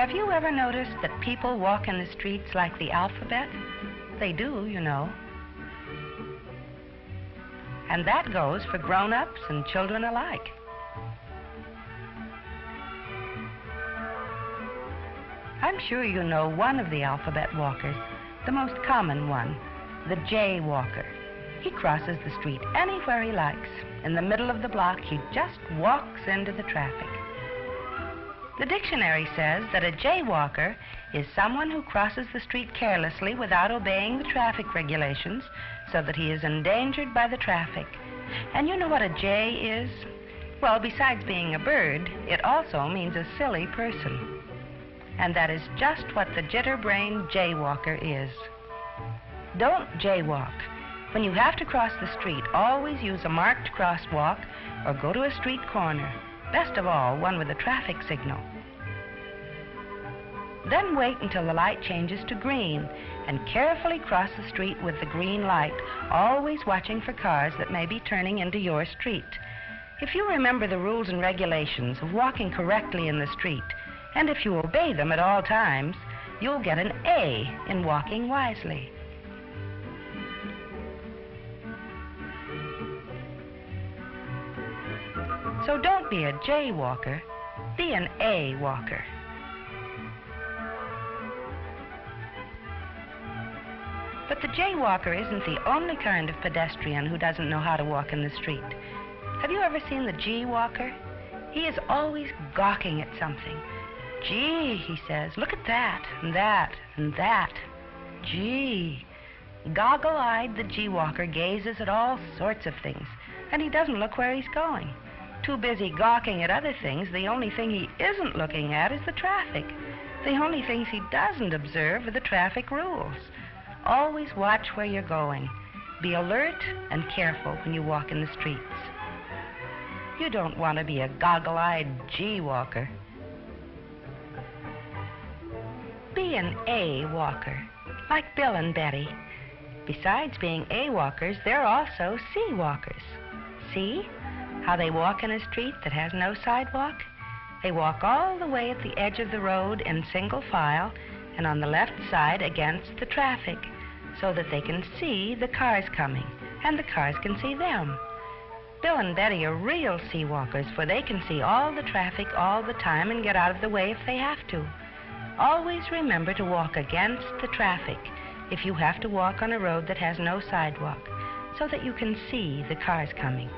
Have you ever noticed that people walk in the streets like the alphabet? They do, you know. And that goes for grown-ups and children alike. I'm sure you know one of the alphabet walkers, the most common one, the jaywalker. He crosses the street anywhere he likes. In the middle of the block, he just walks into the traffic. The dictionary says that a jaywalker is someone who crosses the street carelessly without obeying the traffic regulations so that he is endangered by the traffic. And you know what a jay is? Well, besides being a bird, it also means a silly person. And that is just what the jitter-brained jaywalker is. Don't jaywalk. When you have to cross the street, always use a marked crosswalk or go to a street corner. Best of all, one with a traffic signal. Then wait until the light changes to green and carefully cross the street with the green light, always watching for cars that may be turning into your street. If you remember the rules and regulations of walking correctly in the street, and if you obey them at all times, you'll get an A in walking wisely. So don't be a jaywalker, be an A walker. But the jaywalker isn't the only kind of pedestrian who doesn't know how to walk in the street. Have you ever seen the G-walker? He is always gawking at something. Gee, he says, look at that, and that, and that. Gee. Goggle-eyed, the G-walker gazes at all sorts of things, and he doesn't look where he's going. Too busy gawking at other things, the only thing he isn't looking at is the traffic. The only things he doesn't observe are the traffic rules. Always watch where you're going. Be alert and careful when you walk in the streets. You don't want to be a goggle-eyed G-walker. Be an A-walker, like Bill and Betty. Besides being A-walkers, they're also C-walkers. See how they walk in a street that has no sidewalk? They walk all the way at the edge of the road in single file and on the left side against the traffic so that they can see the cars coming and the cars can see them. Bill and Betty are real C-walkers, for they can see all the traffic all the time and get out of the way if they have to. Always remember to walk against the traffic if you have to walk on a road that has no sidewalk, so that you can see the cars coming.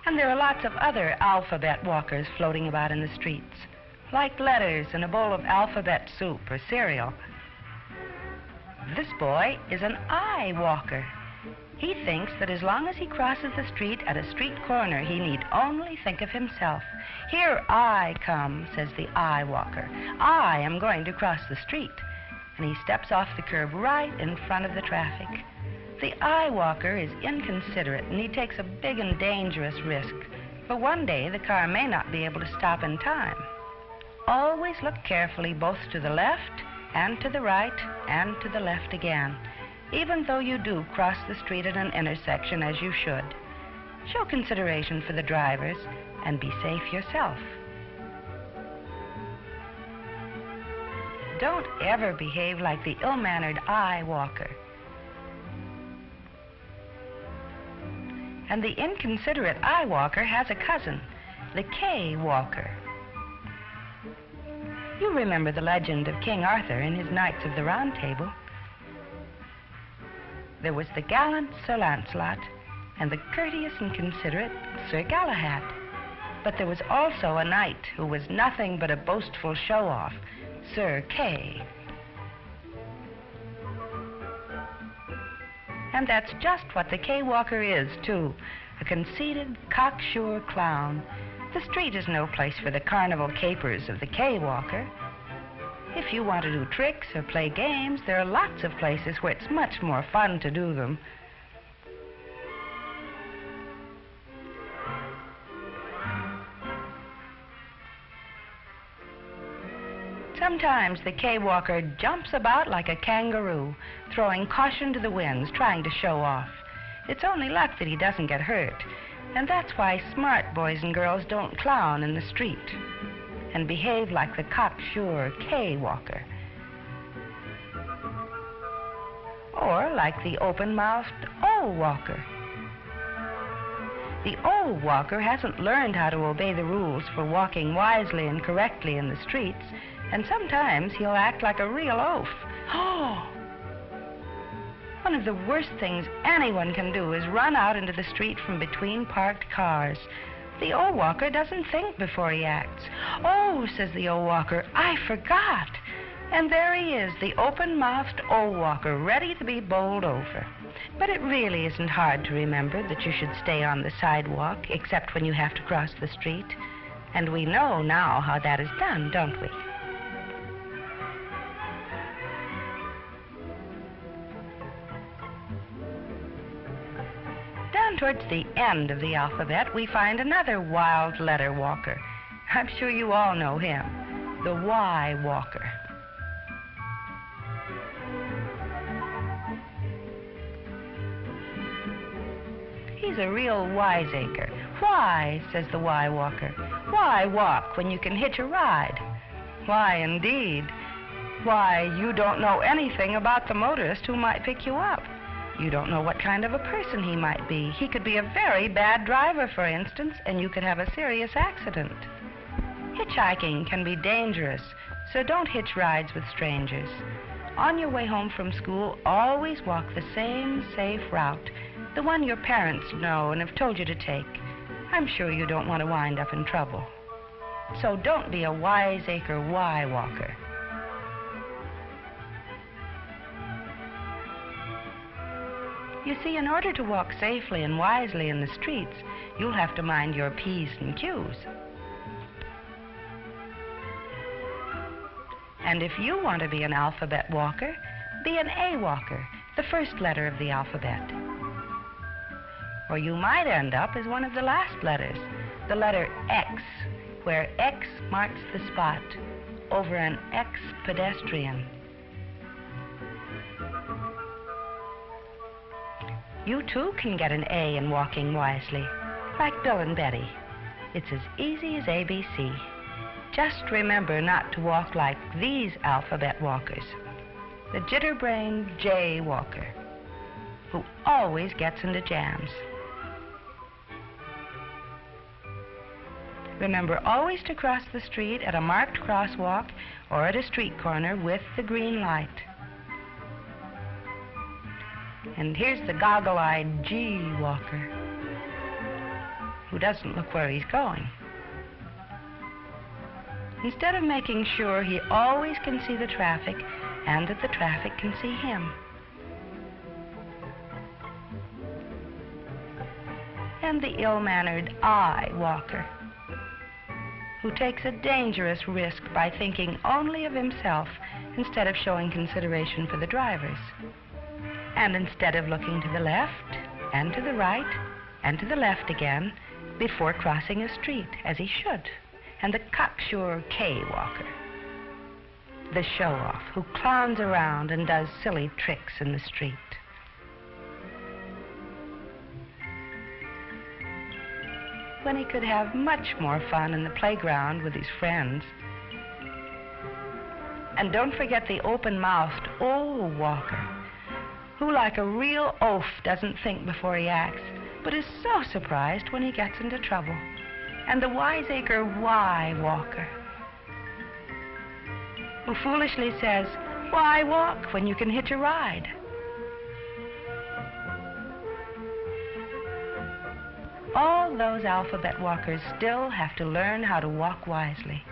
And there are lots of other alphabet walkers floating about in the streets, like letters in a bowl of alphabet soup or cereal. This boy is an I walker. He thinks that as long as he crosses the street at a street corner, he need only think of himself. Here I come, says the I walker. I am going to cross the street. And he steps off the curb right in front of the traffic. The I walker is inconsiderate, and he takes a big and dangerous risk. For one day, the car may not be able to stop in time. Always look carefully both to the left and to the right and to the left again, even though you do cross the street at an intersection as you should. Show consideration for the drivers and be safe yourself. Don't ever behave like the ill-mannered I walker. And the inconsiderate I walker has a cousin, the K walker. You remember the legend of King Arthur in his Knights of the Round Table. There was the gallant Sir Lancelot and the courteous and considerate Sir Galahad. But there was also a knight who was nothing but a boastful show-off, Sir Kay. And that's just what the K-walker is, too, a conceited, cocksure clown. The street is no place for the carnival capers of the K-walker. If you want to do tricks or play games, there are lots of places where it's much more fun to do them. Sometimes the K-walker jumps about like a kangaroo, throwing caution to the winds, trying to show off. It's only luck that he doesn't get hurt, And that's why smart boys and girls don't clown in the street and behave like the cocksure K walker. Or like the open-mouthed O walker. The O walker hasn't learned how to obey the rules for walking wisely and correctly in the streets, and sometimes he'll act like a real oaf. Oh! One of the worst things anyone can do is run out into the street from between parked cars. The O walker doesn't think before he acts. Oh, says the O walker, I forgot. And there he is, the open-mouthed O walker, ready to be bowled over. But it really isn't hard to remember that you should stay on the sidewalk, except when you have to cross the street. And we know now how that is done, don't we? Down towards the end of the alphabet, we find another wild letter walker. I'm sure you all know him, the Y walker. He's a real wiseacre. Why, says the Y walker, why walk when you can hitch a ride? Why, indeed. Why, you don't know anything about the motorist who might pick you up. You don't know what kind of a person he might be. He could be a very bad driver, for instance, and you could have a serious accident. Hitchhiking can be dangerous, so don't hitch rides with strangers. On your way home from school, always walk the same safe route, the one your parents know and have told you to take. I'm sure you don't want to wind up in trouble. So don't be a wiseacre Y walker. You see, in order to walk safely and wisely in the streets, you'll have to mind your P's and Q's. And if you want to be an alphabet walker, be an A walker, the first letter of the alphabet. Or you might end up as one of the last letters, the letter X, where X marks the spot over an ex-pedestrian. You too can get an A in walking wisely, like Bill and Betty. It's as easy as ABC. Just remember not to walk like these alphabet walkers, the jitterbrained J walker, who always gets into jams. Remember always to cross the street at a marked crosswalk or at a street corner with the green light. And here's the goggle-eyed G walker, who doesn't look where he's going. Instead of making sure he always can see the traffic and that the traffic can see him. And the ill-mannered I walker, who takes a dangerous risk by thinking only of himself instead of showing consideration for the drivers. And instead of looking to the left and to the right and to the left again before crossing a street, as he should. And the cocksure K walker, the show-off who clowns around and does silly tricks in the street. When he could have much more fun in the playground with his friends. And don't forget the open-mouthed O walker, who like a real oaf doesn't think before he acts, but is so surprised when he gets into trouble. And the wiseacre Y walker, who foolishly says, why walk when you can hitch a ride? All those alphabet walkers still have to learn how to walk wisely.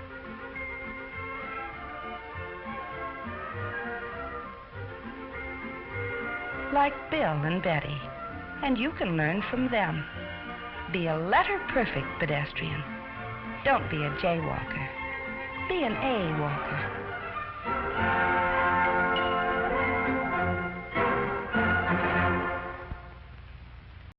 Like Bill and Betty, and you can learn from them. Be a letter-perfect pedestrian. Don't be a jaywalker. Be an A walker.